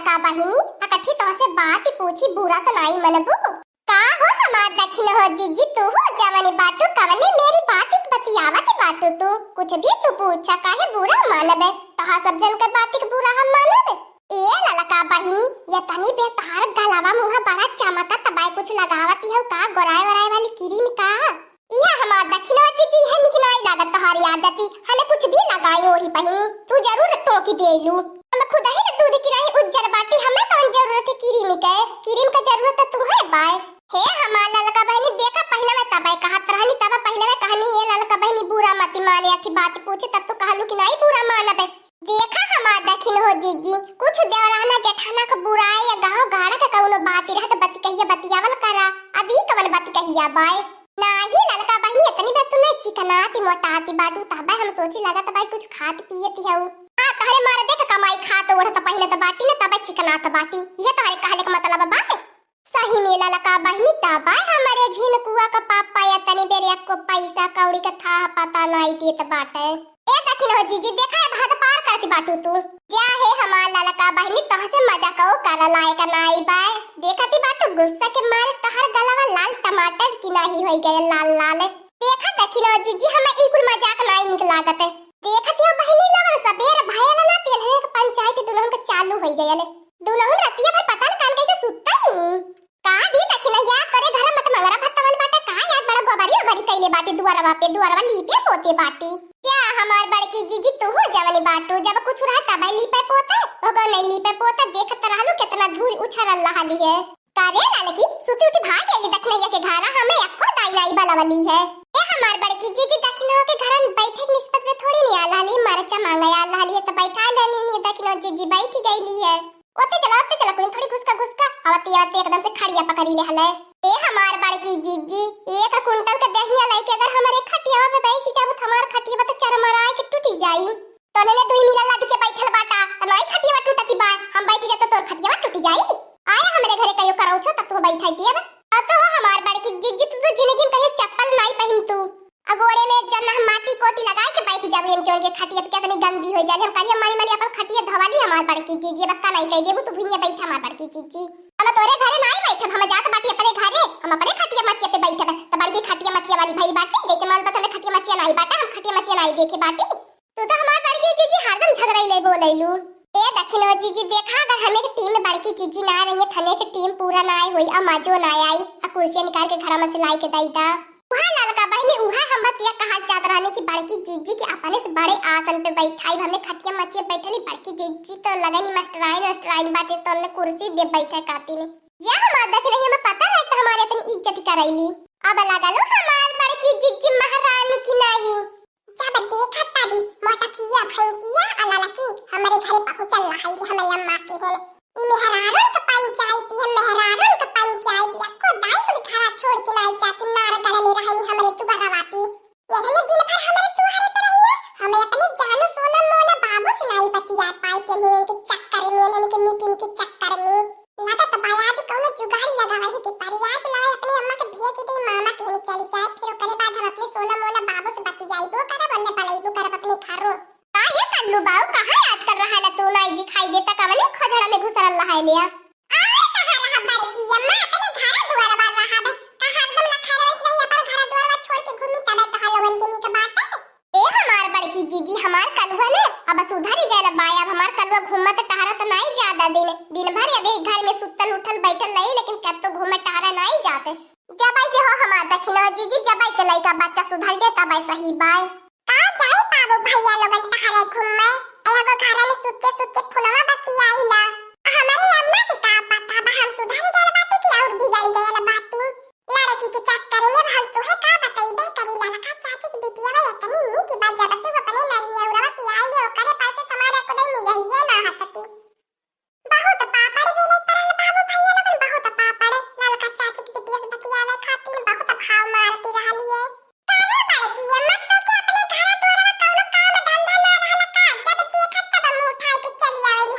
ललका बहिनी अकठी तो से बात ही पूछी बुरा तो नहीं मनबू का हो हमार दक्षिण हो जीजी तू हो जवनी बाटू कवने मेरी बात एक बतियावत बाटू तू कुछ भी तू पूछा काहे बुरा मानबे तहा सब जन के बात के बुरा हम मानबे ए ललका बहिनी ये तनी बे तहार गलावा मुंह बड़ा चमका तबाय कुछ लगावती है का गोराय वराय वाली क्रीम का यह हमार दक्षिण हो जीजी है निक नहीं लागत तहारी आदती हमें कुछ भी लगाई ओरी बहिनी तू जरूर टोकी देलू हम खुद ही न दूध की नहीं उज्जर बाटी हमें कौन जरूरत है क्रीम का जरूरत है तुम्हें बाय हे हमार ललका बहनी देखा पहले मैं तब कहत रहनी तब पहले मैं कहनी ये ललका बहनी बुरा मत माने की बात पूछे तब तो कहलू कि नहीं बुरा मानबे देखा हमार दक्षिण हो जीजी कुछ देवराना जेठाना का बुराई या गांव गाड़ा का कौनो बात रहत बति कहिया बतियावल करा अभी कवन बति कहिया बाय नाही ललका बहनी इतनी बात तू नहीं चिकनाती मोटाती बाटू तब हम सोची लगा तब कुछ खात पियती हऊ हां कहले मारे देख कमाई खात ओढ़त पहले त बाटी न तब चिकनात बाटी ये तोहरे कहले का मतलब बा सही में ललका बहनी तबा हमारे झीन कुआ का पापा या तनी बेरे को पैसा कौड़ी का था पता नहीं देत बाटे ए दक्षिण हो जीजी देखा है भात पार करती बाटू तू जा है हमार ललका बहनी तोह से मजा कहो कर लाए का नाई बाय देखती बाटू गुस्सा के मारे तोहर गलावा लाल टमाटर की नहीं होई गए लाल लाल देखा दक्षिण हो जीजी हमें इकुल मजाक नहीं निक लागत देखती हो बहनी लोगन सबेर भयल ना तेन एक पंचायत दुल्हन का चालू होई गयले दुल्हन रतिया भर पता न कान कैसे सुतता ही नी का दी दक्षिण याद करे घर मत मंगरा भत्तवन बाटे का याद बड़ा गोबरी कैले बाटे दुआरवा लीपे पोते बाटी क्या हमार बड़की जीजी तू हो जवनी बाटू जब कुछ रहता भाई लीपे पोता अगर नहीं लीपे पोता देखत रहलू कितना धूल उछल रही है कारे ललकी सुती उठी भाग गई दक्षिणैया के घर हमें एको दाई नाई बलावली है ए हमार बड़की जीजी दक्षिण के घर बैठे निस्बत में थोड़ी नहीं आलाली मरचा मांगा आलाली तो बैठा लेनी नहीं दक्षिण जीजी बैठी गईली है ओते चला कोई थोड़ी घुसका आवती एकदम से खड़िया पकड़ी ले हले ए हमार बड़की जीजी एक कुंटल का दहिया लेके अगर हमारे खटिया पे बैठी जाबू हमार खटिया तो चरमराए के टूटी जाई तो ने दुई मिला लाद के बैठल बाटा तो नई खटिया टूटती बा हम बैठी जाते तो खटिया टूटी जाई आया हमरे घरे कयो कराउ छो तब तो बैठाई दिए अब तो हमार बड़की जीजी तू तो जिंदगी में कहीं चप्पल नहीं पहन तू अगोड़े में जब हम माटी कोटी लगाए के बैठ जाबू इनके उनके खटिया पे कितनी गंदी हो जाले हम कहिया माली अपन खटिया धवाली हमार बड़की जीजी बक्का नहीं कह देबू तू भुइया बैठा हमार बड़की जीजी हम तोरे घरे नहीं बैठब हम जात बाटी अपने घरे हम अपने खटिया मचिया पे बैठब त बड़की खटिया मचिया वाली भई बाटी जैसे मान बता खटिया मचिया नहीं बाटा हम खटिया मचिया नहीं देखे बाटी तू तो हमार बड़की जीजी हरदम झगड़ाई ले बोलैलू ए दक्षिण हो जीजी देखा अगर हमें के टीम में बड़की जीजी ना रही थने के टीम पूरा ना आई हुई आ मजो ना आई आ कुर्सी निकाल के घर में से लाई के दईदा उहा ललका बहनी उहा हम बतिया कहा जात रहने की बड़की जीजी के अपने से बड़े आसन पे बैठाई हमने खटिया मचिया बैठली बड़की जीजी तो लगनी मास्टराइन बाटे तो ने कुर्सी दे बैठे काती ने जा हम देख रही हमें पता है तो हमारे इतनी इज्जत करैली अब लगा लो हमार बड़की जीजी महारानी की नहीं जब देखा तभी मोटा किया भैंसिया अललकी हमारे घरे पहुंचल रही हमारी अम्मा के है ई मेहरारों का पंचायत है मेहरारों का पंचायत को दाई को खड़ा छोड़ के नहीं जाती नार गले ले रही हमारे तू बरावाती ये दिन भर हमारे तुहारे पे रही हमें अपने जानू सोना मोना बाबू से नहीं बतिया पाई के लिए के चक्कर में के मीटिंग के चक्कर में लगा तो भाई आज कोनो जुगाड़ी लगा वही के परियाज लाए अपनी अम्मा के भेज दे मामा के चली जाए फिर करे बाद हम अपने सोना मोना बाबू से बतियाईबो करब अन्ने पलाईबो करब अपने घरों का ये कल्लू बाऊ कहां आजकल रहा ला तू नहीं दिखाई देता कवने खजड़ा में घुसल रहा है लिया आ कहां रहा बड़की अम्मा अपने घर द्वार बार रहा बे कहां एकदम लखा रहे नहीं अपन घर द्वार छोड़ के घूमी तबे तो लोगन के नी के बात ए हमार बड़की जीजी हमार कलुआ ने अब सुधर ही गए बाय अब हमार कलुआ घूमत टहरा तो नहीं ज्यादा दिन भर अबे घर में सुतल उठल बैठल नहीं लेकिन कब तो घूमे टहरा नहीं जाते जब ऐसे हो हमार दक्षिण जीजी जब ऐसे लइका बच्चा सुधर जाए तब सही बाय का जाए पाबो भैया लोगन टहरे घूमे एगो घर में सुते फुलवा बतियाईला हमारे अम्मा के का पता बा हम सुधर गए बाटे की और बिगड़ गए बाटी लड़की के चक्कर में भल तो है का बताइबे करी ललका चाची की बिटिया है इतनी नी की बात जब से वो अपने नरिया उड़वा से आई है ओकरे पास तुम्हारे को दई नहीं गई है ना हटती बहुत पापड़ वेले परल बाबू भैया लोगन बहुत पापड़ ललका चाची की बिटिया से बतियावे खातिर बहुत भाव मारती रहली है कारे बाकी अम्मा तो के अपने घर द्वार में कौनो काम धंधा ना रहला का जब देखत तब मुंह उठाई के चली आवेली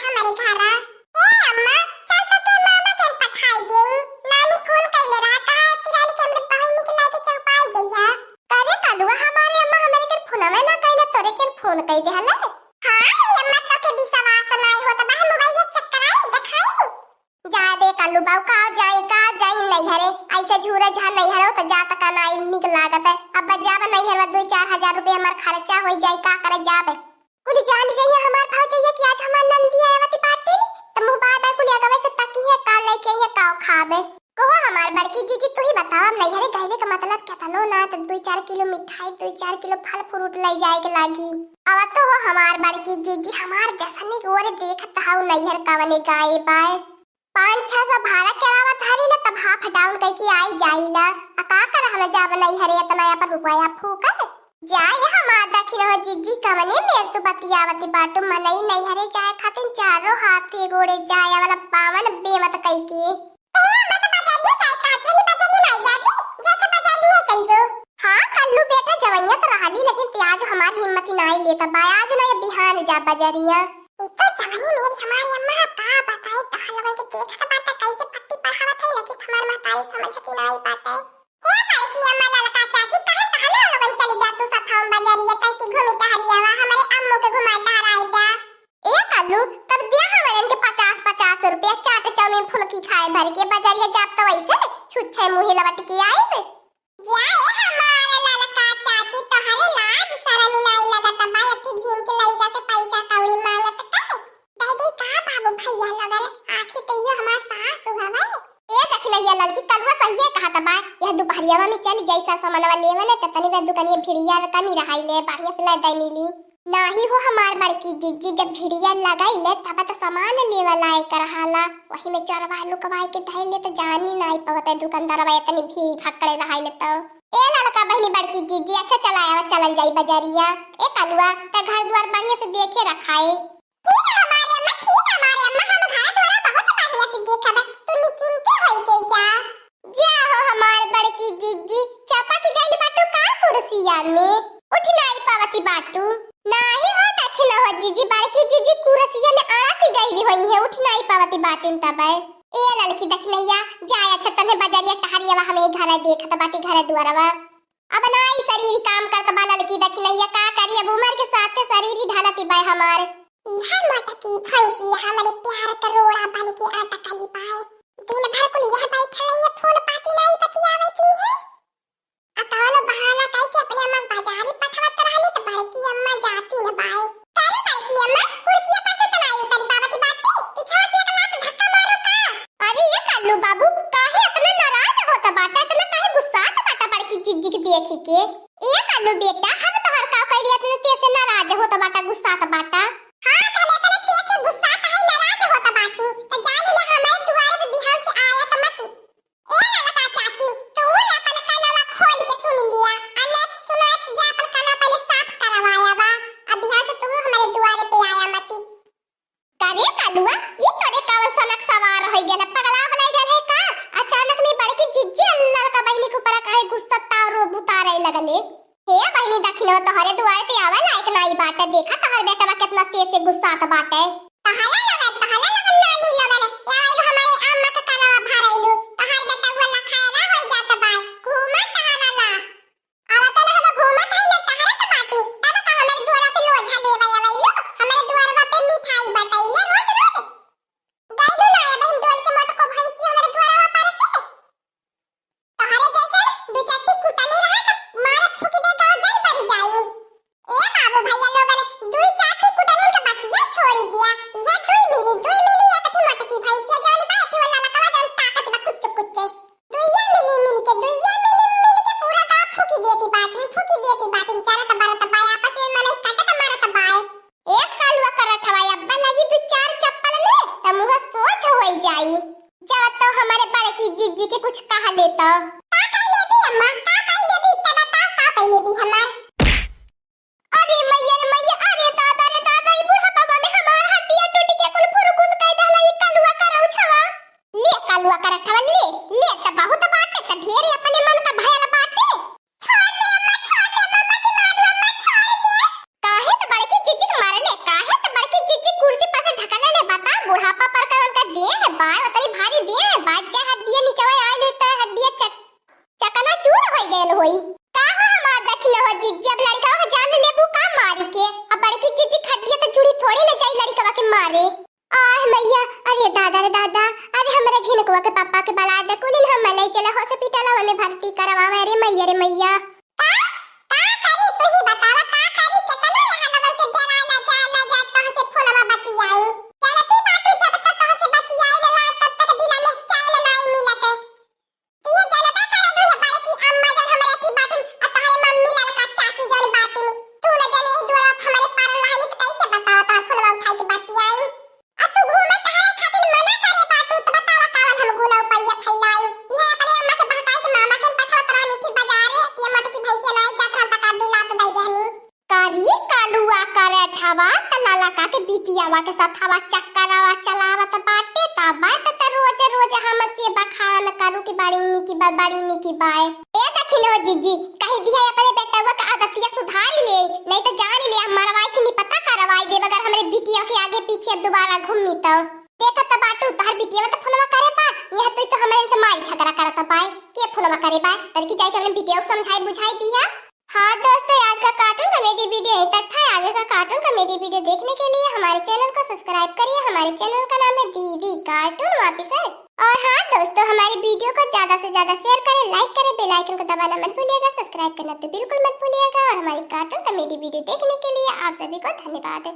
जहाँ नहीं हरो तो जा तक ना निक लागत है। अब जाब नहीं हरवा 2-4 हजार रुपए हमार खर्चा हो जाई का करे जाब। कुल जान जाइए हमार भाव चाहिए कि आज हमार नंदी आवती पार्टी त मुंह बात है कुल अगवे से तकी है का लेके ये का खाबे। कहो हमार बड़की जीजी तू ही बताओ हम नहीं हरे गहले का मतलब क्या तनो ना तो 2-4 किलो मिठाई 2-4 किलो फल फ्रूट ले जाए के लागी। अब तो हो हमार बड़की जीजी हमार दसने गोरे देखत हाउ नहीं हर कवने गाए बाय 5-6 भाड़ा करावा थारी ला तब हाफ डाउन कई की आई जाईला आ का कर हम जाब नहीं हरे इतना या पर रुपया फूका जाए हमार दखिन हो जीजी कवने मेर तो बतियावती बाटू मनई नहीं हरे जाए खातिन चारों हाथे गोड़े जाए वाला पावन बेमत कई के हाँ कल्लू बेटा जवैया तो रहाली लेकिन प्याज हमारी हिम्मत नहीं लेता बायाज ना बिहान जा बजरिया तो जवानी मेरी हमारी अम्मा का बताई तहलवन के देखा बात कैसे पट्टी पढ़ावत है लेकिन हमार माताई समझती नहीं पाते हे लड़की अम्मा लड़का चाची कहां तहलो लगन चली जा तू सथाम बजरिया तक की घूमी टहरियावा हमारे अम्मू के घुमा टहराई दा ए कल्लू तब दिया हमन के 50-50 रुपया चाट चाउमीन फुलकी खाए भर के बजरिया जाब तो वैसे छुच्छे मुंह लवट के आए जाए हमारा लड़का चाची तोहरे लाज शर्म नहीं लगत भाई अति झीम के लइका से पैसा कौड़ी मांगत का दादी का बाबू भैया लगन आखी तो यो हमार सास हुआ ए देखना ये लड़की कलवा सही है कहा त बा यह दोपहरियावा में चल जैसा सामानवा लेवे ने त तनी बे दुकानिया भिड़िया कमी रहाई ले बढ़िया से ले दे मिली नाही हो हमार बड़की जीजी जब भिड़िया लगाई ले तब तो सामान लेवा लाए कर हाला वही में चरवा लुकवाए के धैल ले तो जानी नहीं पवत दुकानदारवा इतनी भीड़ भक्कड़े रहाई ले तो ए लड़का बहनी बड़की जीजी अच्छा चलाया चलल जाई बजारिया ए कलवा त घर द्वार बढ़िया से देखे रखाए ठीक है हमारे अम्मा हम घर द्वार बहुत बढ़िया से देखब तू निश्चिंत होई के जा हो हमार बड़की जीजी चापा की गली बाटू का कुर्सिया में उठ नहीं पावती बाटू नाही हो दक्षिण हो जीजी बड़की जीजी कुर्सिया में आड़ा सी गई होई है उठ नहीं पावती बाटू तब ए लड़की दक्षिणैया जाय अच्छा तने बजारिया टहरियावा हमें घर देखत बाटी घर दुआरवा अब नाई शरीर काम करत बा लड़की दक्षिणैया का करी अब उम्र के साथ शरीर ही ढलती बा हमार यह मोटा की फंसी हमारे प्यार करोड़ा बन के अटकली पाए दिन भर कुल यह बैठल है फोन पाती नहीं बतियावती है अतौन बहाना कई के अपने अम्मा बाजारी पठवत रहनी तो बड़की अम्मा जाती न बाए तारी बड़की अम्मा कुर्सी पर से तनाई उतरी बाबती बाती पीछे से एक लात धक्का मारो का अरे ये कल्लू बाबू काहे इतना नाराज होता बाटा इतना काहे गुस्सात बाटा बड़की जीजी के देखी के ए कल्लू बेटा हम तोहर का कइली इतना तेज नाराज होता बाटा गुस्सात बाटा हां तने तने तेज गुस्सा काहे नाराज होता बाटी तो जान ले हमारे दुआरे पे बिहान से आया त मत ए लड़का चाची तू अपन कानवा खोल के सुन लिया अने सुनात जा अपन काना पहले साफ करवाया बा अब बिहान से तू हमारे दुआरे पे आया मत करे कलुआ ये तोरे कावन सनक सवार होई गेल पगला भलाई गेल है का अचानक में बड़की जिज्जी अल्लाह का बहनी के ऊपर काहे गुस्सा तारो बुतारे लगले हे बहनी दक्षिण तोहरे दुआरे पे आवा लायक नाई बाटे देखा तोहर बेटा कितना तेज से गुस्सात बाटे तहला लगन नानी लगन या आइलो हमारे अम्मा का करवा भराइलो तोहर बेटा वो लखाए ना होई जात बाय घूमत तहला ला अब तो हम घूमत है ना तहरा त बाटी तब तो हमारे दुआरा पे लोझा लेवा आइलो हमारे दुआरवा पे मिठाई बटाइले रोज रोज गाइलो ना या बहन डोल के मोट को भैंसी हमारे दुआरवा पर से तोहरे जैसा दो चट्टी कुटनी रहा त मार फूकी दे गांव जान पड़ी जाई ए बाबू भैया लोगन दुई चाटी कुटनी के बतिया छोड़ी दिया यह दुई मिली एक की मटकी भैंसिया जानी बा कि वाला लकवा जान ताकत बा कुछ कुछ दुइया मिली के पूरा गांव फूकी देती बाटिन चारा त बारा त बाय आपस में मनई काटे त मारा त बाय एक कालवा करत हवा अब्बा लगी दो चार चप्पल ने त मुंह सोच होई जाई जब तो हमारे बड़की जीजी के कुछ कहा लेता का कह लेबी अम्मा का कह लेबी त बता का कह लेबी हमार अरे मैया अरे दादा ई बूढ़ा बाबा में हमार हड्डियां टूट के कुल फुरकुस कह दहला ई कलुआ करौ छवा ले कलुआ करत हवा ले त बहुत बाटे त ढेर अपने मन का भयल बाटे छोड़ दे अम्मा की मारू अम्मा छोड़ दे काहे त बड़की जीजी के मारे ले काहे त बड़की जीजी कुर्सी पर से ढकल ले बता बुढ़ापा पर का उनका दे है बाय उतरी भारी दे है बाजा हड्डियां नीचवा आइलो त हड्डियां चकना चूर होई गेल होई का हो हमार दक्षिण हो जीजी अब लड़का हो जान लेबू का मार के अब बड़की जीजी खड्डियां तो जुड़ी थोड़ी न जाई लड़का के मारे आह मैया अरे दादा अरे हमारे झिनकुआ के पापा के बला दे कुलिल हम ले चला हॉस्पिटल में भर्ती करवावे रे मैया रे मैया। का करी तू ही बतावा का करी केतनो यहां लगन से डेराला जाला जा तोह से फोनवा बतियाई जानती बाटू जब तक तोह से बतियाई ना तब तक दिला में चाय नहीं मिलते तिया जनता करे दो बारे की अम्मा जन हमारे की बाटिन और तोहरे मम्मी लड़का चाची जन बाटिन तू न जाने दुआ हमारे पार लाइन तो कैसे बतावा तो फोनवा उठाई के बतियाई आ तू घूमे टहरे खातिर मना करे बाटू तो बतावा कावन हम गुना पैया खैलाई ये अपने अम्मा के बहकाई के मामा के पठा तरानी की बाजारे ये मत की भैया नहीं जात रहा तक दिला तो दई देहनी काली कालुआ करे ठवा तलाला का के बिटियावा के साथ हवा चक्करावा चलावत बाटे तबा त रोज रोज हम से बखान करू की बाड़ी नी की बाय ए दखिन हो जीजी कहि दिया अपने बेटावा का आदतिया सुधार ले नहीं तो जान ले मरवाई की नहीं पता करवाई दे अगर हमरे बिटिया के आगे पीछे दोबारा घूमी तो देखत त बाटू तहर बिटिया त फोनवा करे पा यह तो हमरे से माइल झगड़ा करत पाए के फोनवा करे पा तर की जाई हमने बिटिया को समझाई बुझाई दिया। हाँ दोस्तों आज का कार्टून कॉमेडी वीडियो यहीं तक था। आगे का कार्टून कॉमेडी वीडियो देखने के लिए हमारे चैनल को सब्सक्राइब करिए। हमारे चैनल का नाम है दीदी कार्टून ऑफिसर। और हाँ दोस्तों हमारी वीडियो को ज्यादा से ज्यादा शेयर करें, लाइक करें, बेल आइकन को दबाना मत भूलिएगा, सब्सक्राइब करना तो बिल्कुल मत भूलिएगा। और हमारी कार्टून कॉमेडी वीडियो देखने के लिए आप सभी को धन्यवाद।